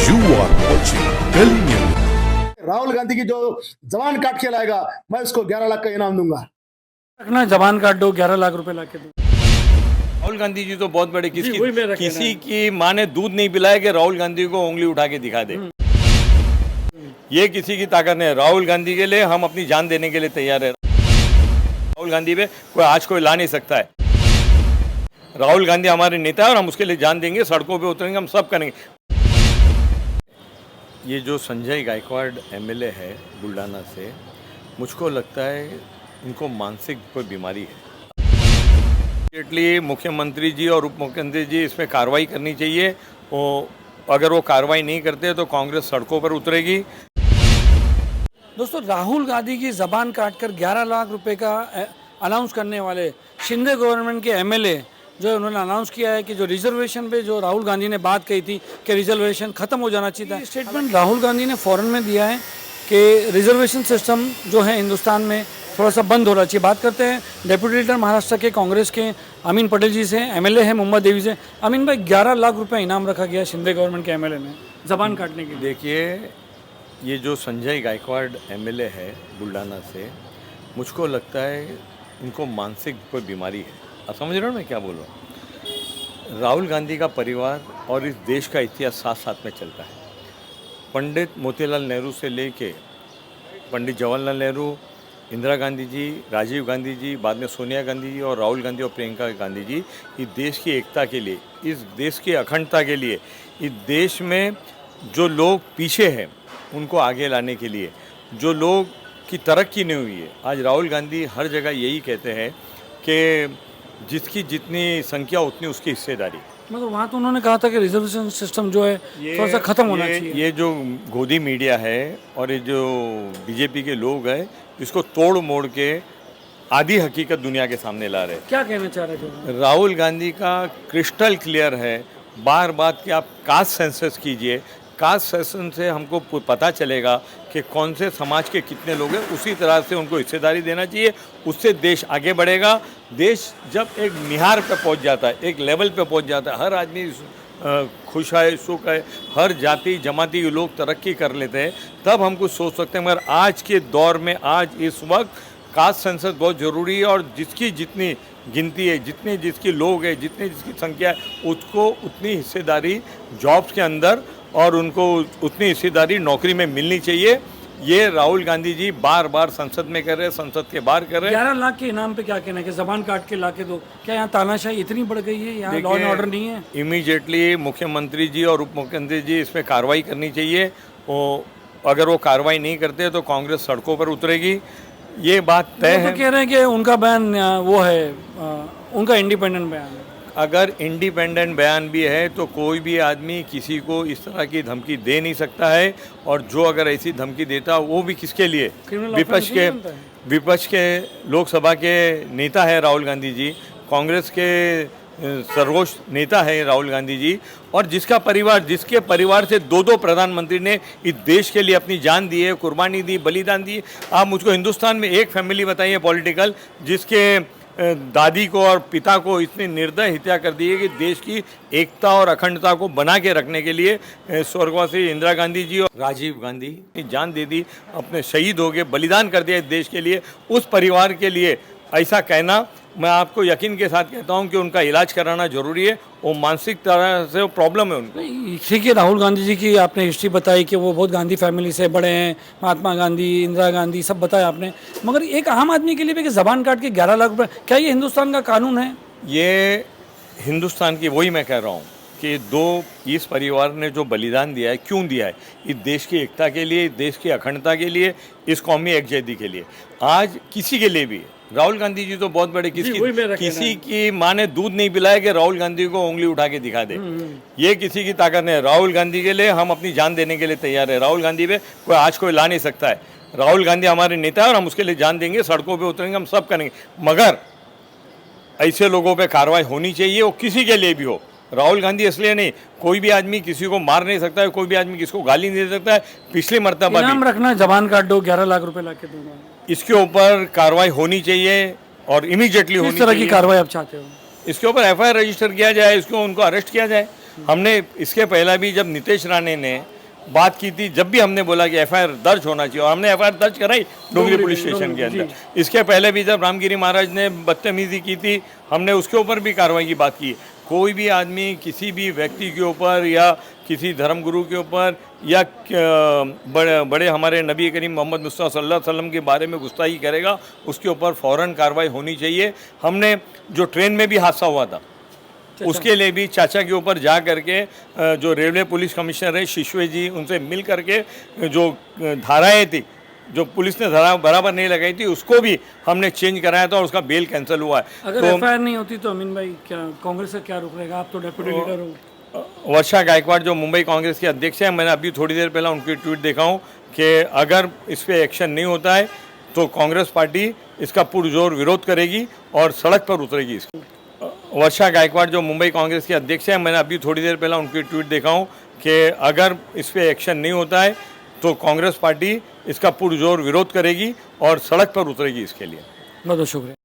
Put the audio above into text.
You are watching Delhi News. Rahul Gandhi की जो जबान काट के लाएगा मैं उसको 11 लाख का इनाम दूंगा। रखना जबान काट दो 11 लाख रुपए लाके दो। राहुल गांधी जी तो बहुत बड़े जी, वही मेरा कहना किसी है। की माँ ने दूध नहीं पिलाया कि राहुल गांधी को उंगली उठा के दिखा दे। ये किसी की ताकत नहीं है। राहुल गांधी के लिए हम अपनी जान देने के लिए तैयार है। राहुल गांधी पे कोई ला नहीं सकता है। राहुल गांधी हमारे नेता है और हम उसके लिए जान देंगे, सड़कों पे उतरेंगे, हम सब करेंगे। ये जो संजय गायकवाड़ एमएलए है बुल्डाना से, मुझको लगता है इनको मानसिक कोई बीमारी है। इमीडिएटली मुख्यमंत्री जी और उप मुख्यमंत्री जी इस पर कार्रवाई करनी चाहिए। अगर वो कार्रवाई नहीं करते तो कांग्रेस सड़कों पर उतरेगी। दोस्तों, राहुल गांधी की जबान काटकर 11 लाख रुपए का अनाउंस करने वाले शिंदे गवर्नमेंट के एमएलए जो उन्होंने अनाउंस किया है कि जो रिजर्वेशन पे जो राहुल गांधी ने बात कही थी कि रिजर्वेशन खत्म हो जाना चाहिए था, स्टेटमेंट राहुल गांधी ने फौरन में दिया है कि रिजर्वेशन सिस्टम जो है हिंदुस्तान में थोड़ा सा बंद होना चाहिए। बात करते हैं डेप्यूटी लीडर महाराष्ट्र के कांग्रेस के अमीन पटेल जी से, एमएलए है मुंबई देवी से। अमीन भाई, 11 लाख रुपए इनाम रखा गया शिंदे गवर्नमेंट के एमएलए ने जबान काटने के लिए। देखिए, ये जो संजय गायकवाड़ एमएलए है बुल्डाना से, मुझको लगता है इनको मानसिक कोई बीमारी है। आप समझ रहे हो मैं क्या बोल रहा हूँ? राहुल गांधी का परिवार और इस देश का इतिहास साथ साथ में चलता है। पंडित मोतीलाल नेहरू से लेके पंडित जवाहरलाल नेहरू, इंदिरा गांधी जी, राजीव गांधी जी, बाद में सोनिया गांधी जी और राहुल गांधी और प्रियंका गांधी जी इस देश की एकता के लिए, इस देश की अखंडता के लिए, इस देश में जो लोग पीछे हैं उनको आगे लाने के लिए, जो लोग की तरक्की नहीं हुई है, आज राहुल गांधी हर जगह यही कहते हैं कि जिसकी जितनी संख्या उतनी उसकी हिस्सेदारी। मगर वहाँ तो उन्होंने कहा था कि रिजर्वेशन सिस्टम जो है थोड़ा सा खत्म होना चाहिए। ये जो गोदी मीडिया है और ये जो बीजेपी के लोग हैं, इसको तोड़ मोड़ के आधी हकीकत दुनिया के सामने ला रहे हैं। क्या कहना चाह रहे थे? राहुल गांधी का क्रिस्टल क्लियर है, बार बात कि आप कास्ट सेंसस कीजिए। कास्ट सेंसस से हमको पता चलेगा कि कौन से समाज के कितने लोग हैं, उसी तरह से उनको हिस्सेदारी देना चाहिए। उससे देश आगे बढ़ेगा। देश जब एक निहार पे पहुंच जाता है, एक लेवल पे पहुंच जाता है, हर आदमी खुश है, सुख है, हर जाति जमाती के लोग तरक्की कर लेते हैं, तब हम कुछ सोच सकते हैं। मगर आज के दौर में, आज इस वक्त कास्ट सेंसस बहुत ज़रूरी है और जिसकी जितनी गिनती है, जितने जिसकी लोग है, जितने जिसकी संख्या है, उसको उतनी हिस्सेदारी जॉब्स के अंदर और उनको उतनी हिस्सेदारी नौकरी में मिलनी चाहिए। ये राहुल गांधी जी बार बार संसद में कर रहे हैं, संसद के बाहर कर रहे हैं। 11 लाख के इनाम पे क्या कहना है कि जबान काट के लाके दो? क्या यहाँ तानाशाही इतनी बढ़ गई है? यहाँ लॉ एंड ऑर्डर नहीं है? इमीडिएटली मुख्यमंत्री जी और उप मुख्यमंत्री जी इस पर कार्रवाई करनी चाहिए। अगर वो कार्रवाई नहीं करते तो कांग्रेस सड़कों पर उतरेगी। ये बात तय है। तो कह रहे हैं कि उनका बयान वो है, उनका इंडिपेंडेंट बयान है। अगर इंडिपेंडेंट बयान भी है तो कोई भी आदमी किसी को इस तरह की धमकी दे नहीं सकता है। और जो अगर ऐसी धमकी देता वो भी किसके लिए? विपक्ष के लोकसभा के नेता है राहुल गांधी जी, कांग्रेस के सर्वोच्च नेता है राहुल गांधी जी, और जिसके परिवार से दो प्रधानमंत्री ने इस देश के लिए अपनी जान दी है, कुर्बानी दी, बलिदान दी। आप मुझको हिंदुस्तान में एक फैमिली बताइए पॉलिटिकल जिसके दादी को और पिता को इतनी निर्दय हत्या कर दी है कि देश की एकता और अखंडता को बना के रखने के लिए स्वर्गवासी इंदिरा गांधी जी और राजीव गांधी ने जान दे दी, अपने शहीद हो गए, बलिदान कर दिया इस देश के लिए। उस परिवार के लिए ऐसा कहना, मैं आपको यकीन के साथ कहता हूं कि उनका इलाज कराना जरूरी है। वो मानसिक तरह से वो प्रॉब्लम है उनको। ठीक है, राहुल गांधी जी की आपने हिस्ट्री बताई कि वो बहुत गांधी फैमिली से बड़े हैं, महात्मा गांधी, इंदिरा गांधी, सब बताया आपने। मगर एक आम आदमी के लिए भी कि जबान काट के 11 लाख रुपए, क्या ये हिंदुस्तान का कानून है? ये हिंदुस्तान की, वही मैं कह रहा हूँ कि इस परिवार ने जो बलिदान दिया है, क्यों दिया है? इस देश की एकता के लिए, इस देश की अखंडता के लिए, इस कौमी एकजुटता के लिए। आज किसी के लिए भी, राहुल गांधी जी तो बहुत बड़े किसी की माँ ने दूध नहीं पिलाया कि राहुल गांधी को उंगली उठा के दिखा दे। ये किसी की ताकत नहीं है। राहुल गांधी के लिए हम अपनी जान देने के लिए तैयार है। राहुल गांधी पे कोई ला नहीं सकता है। राहुल गांधी हमारे नेता है और हम उसके लिए जान देंगे, सड़कों पे उतरेंगे, हम सब करेंगे। मगर ऐसे लोगों पे कार्रवाई होनी चाहिए, वो किसी के लिए भी हो। राहुल गांधी इसलिए नहीं, कोई भी आदमी किसी को मार नहीं सकता है, कोई भी आदमी किसी को गाली नहीं दे सकता है। पिछली मर्तबा इनाम रखना, जबान काट दो, 11 लाख रुपए लाके दो। इसके ऊपर कार्रवाई होनी चाहिए और इमीडिएटली होनी चाहिए। किस तरह की कार्रवाई आप चाहते हो? इसके ऊपर एफआईआर रजिस्टर किया जाए, उनको अरेस्ट किया जाए। हमने इसके पहला भी जब नीतीश राणे ने बात की थी, जब भी हमने बोला कि एफआईआर दर्ज होना चाहिए, और हमने एफआईआर दर्ज कराई डोंगरी पुलिस स्टेशन के अंदर। इसके पहले भी जब रामगिरी महाराज ने बदतमीजी की थी, हमने उसके ऊपर भी कार्रवाई की बात की। कोई भी आदमी किसी भी व्यक्ति के ऊपर या किसी धर्मगुरु के ऊपर या बड़े हमारे नबी करीम मोहम्मद मुस्तफ़ा सल्लल्लाहु अलैहि वसल्लम के बारे में गुस्ताखी करेगा, उसके ऊपर फ़ौरन कार्रवाई होनी चाहिए। हमने जो ट्रेन में भी हादसा हुआ था, उसके लिए भी चाचा के ऊपर जा करके जो रेलवे पुलिस कमिश्नर है शिशवे जी, उनसे मिल करके जो धाराएं थी, जो पुलिस ने धारा बराबर नहीं लगाई थी, उसको भी हमने चेंज कराया था और उसका बेल कैंसिल हुआ है। अगर एफआईआर नहीं होती तो अमीन भाई क्या कांग्रेस का क्या रुख रहेगा? आप तो डेप्यूटी लीडर हो। वर्षा गायकवाड़ जो मुंबई कांग्रेस के अध्यक्ष हैं, मैंने अभी थोड़ी देर पहले उनकी ट्वीट देखा हूँ कि अगर इस पर एक्शन नहीं होता है तो कांग्रेस पार्टी इसका पुरजोर विरोध करेगी और सड़क पर उतरेगी। इसकी वर्षा गायकवाड़ जो मुंबई कांग्रेस के अध्यक्ष हैं, मैंने अभी थोड़ी देर पहले उनकी ट्वीट देखा हूँ कि अगर इस पर एक्शन नहीं होता है तो कांग्रेस पार्टी इसका पुरजोर विरोध करेगी और सड़क पर उतरेगी इसके लिए। बहुत बहुत शुक्रिया।